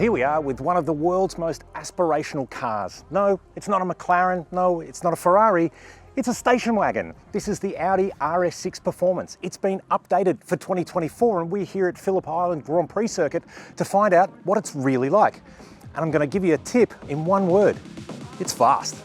Here we are with one of the world's most aspirational cars. No, it's not a McLaren, no, it's not a Ferrari, it's a station wagon. This is the Audi RS6 Performance. It's been updated for 2024 and we're here at Phillip Island Grand Prix Circuit to find out what it's really like. And I'm going to give you a tip in one word. It's fast.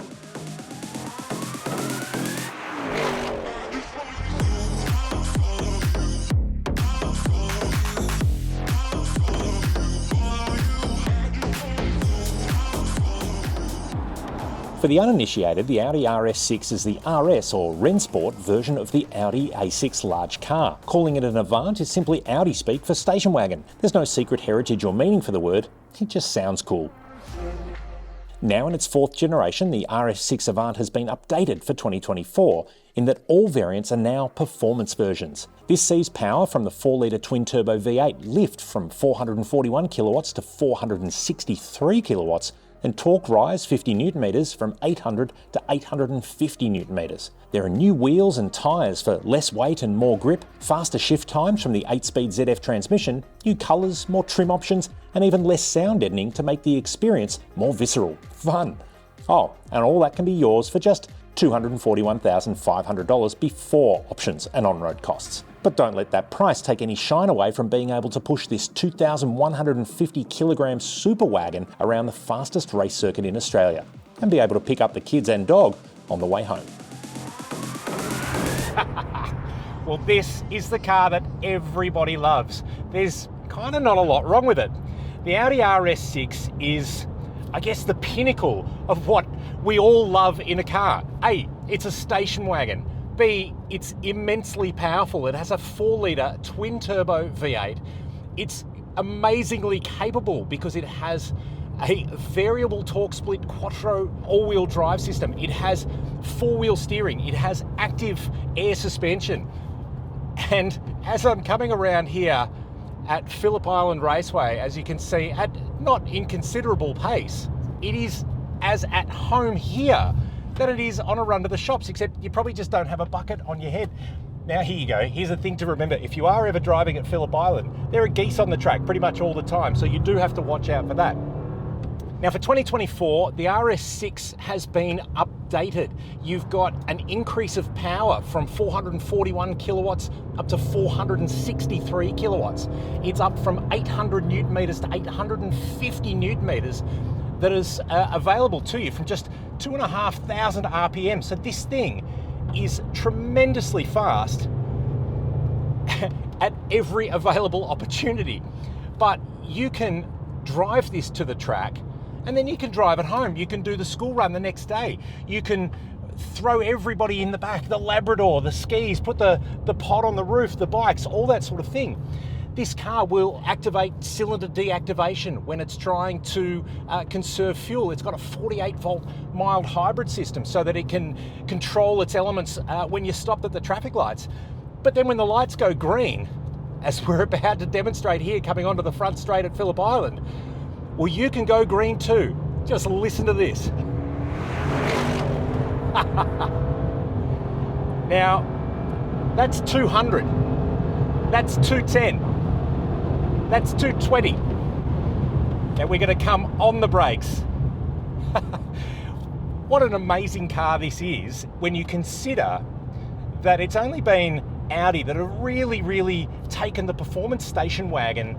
For the uninitiated, the Audi RS6 is the RS or Rennsport version of the Audi A6 large car. Calling it an Avant is simply Audi speak for station wagon. There's no secret heritage or meaning for the word, it just sounds cool. Now in its fourth generation, the RS6 Avant has been updated for 2024 in that all variants are now performance versions. This sees power from the 4-litre twin-turbo V8 lift from 441 kilowatts to 463 kilowatts, and torque rise 50 newton meters from 800 to 850 newton meters. There are new wheels and tyres for less weight and more grip, faster shift times from the 8-speed ZF transmission, new colours, more trim options, and even less sound deadening to make the experience more visceral, fun. Oh, and all that can be yours for just $241,500 before options and on-road costs. But don't let that price take any shine away from being able to push this 2,150 kilogram super wagon around the fastest race circuit in Australia and be able to pick up the kids and dog on the way home. Well, this is the car that everybody loves. There's kind of not a lot wrong with it. The Audi RS6 is, I guess, the pinnacle of what we all love in a car. A, it's a station wagon. B, it's immensely powerful. It has a 4-litre twin-turbo V8. It's amazingly capable because it has a variable torque split quattro all-wheel drive system. It has 4-wheel steering. It has active air suspension. And as I'm coming around here at Phillip Island Raceway, as you can see, at not inconsiderable pace, it is as at home here than it is on a run to the shops, except you probably just don't have a bucket on your head. Now here you go, here's the thing to remember. If you are ever driving at Phillip Island, there are geese on the track pretty much all the time, so you do have to watch out for that. Now for 2024, the RS6 has been updated. You've got an increase of power from 441 kilowatts up to 463 kilowatts. It's up from 800 newton meters to 850 newton meters that is available to you from just 2,500 RPM. So this thing is tremendously fast at every available opportunity. But you can drive this to the track and then you can drive it home. You can do the school run the next day. You can throw everybody in the back, the Labrador, the skis, put the pod on the roof, the bikes, all that sort of thing. This car will activate cylinder deactivation when it's trying to conserve fuel. It's got a 48-volt mild hybrid system so that it can control its elements when you're stopped at the traffic lights. But then when the lights go green, as we're about to demonstrate here coming onto the front straight at Phillip Island, well, you can go green too. Just listen to this. Now, that's 200. That's 210. That's 220. Now we're going to come on the brakes. What an amazing car this is when you consider that it's only been Audi that have really taken the performance station wagon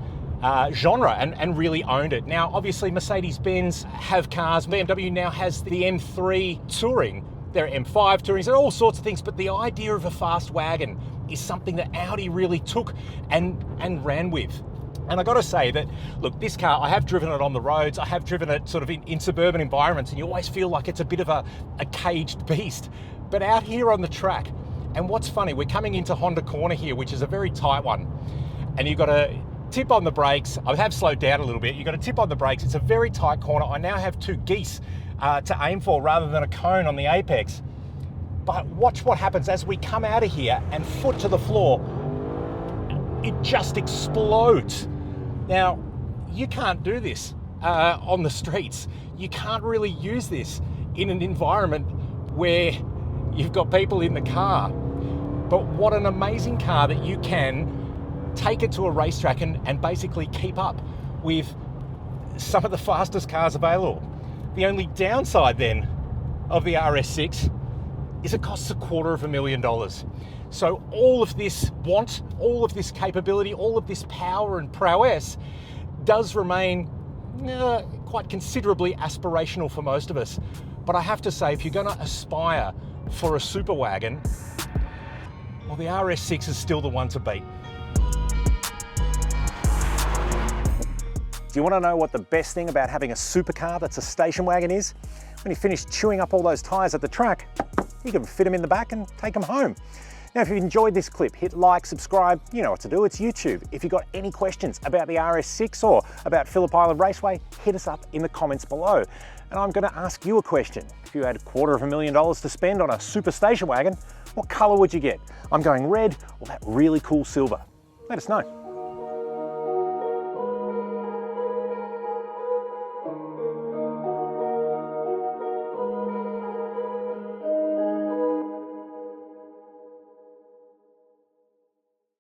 genre and really owned it. Now obviously Mercedes-Benz have cars, BMW now has the M3 Touring, there are M5 Tourings, there are all sorts of things, but the idea of a fast wagon is something that Audi really took and ran with. And I got to say that, look, this car, I have driven it on the roads, I have driven it sort of in suburban environments, and you always feel like it's a bit of a caged beast. But out here on the track, and what's funny, we're coming into Honda Corner here, which is a very tight one, and you've got to tip on the brakes. I have slowed down a little bit. You've got to tip on the brakes. It's a very tight corner. I now have 2 geese to aim for rather than a cone on the apex. But watch what happens as we come out of here and foot to the floor. It just explodes. Now, you can't do this on the streets. You can't really use this in an environment where you've got people in the car. But what an amazing car that you can take it to a racetrack and basically keep up with some of the fastest cars available. The only downside then of the RS6 is it costs $250,000. So all of this want, all of this capability, all of this power and prowess does remain quite considerably aspirational for most of us. But I have to say, if you're going to aspire for a super wagon, well, the RS6 is still the one to beat. Do you want to know what the best thing about having a supercar that's a station wagon is? When you finish chewing up all those tyres at the track, you can fit them in the back and take them home. Now, if you enjoyed this clip, hit like, subscribe, you know what to do, it's YouTube. If you've got any questions about the RS6 or about Phillip Island Raceway, hit us up in the comments below. And I'm going to ask you a question. If you had $250,000 to spend on a super station wagon, what colour would you get? I'm going red or that really cool silver. Let us know.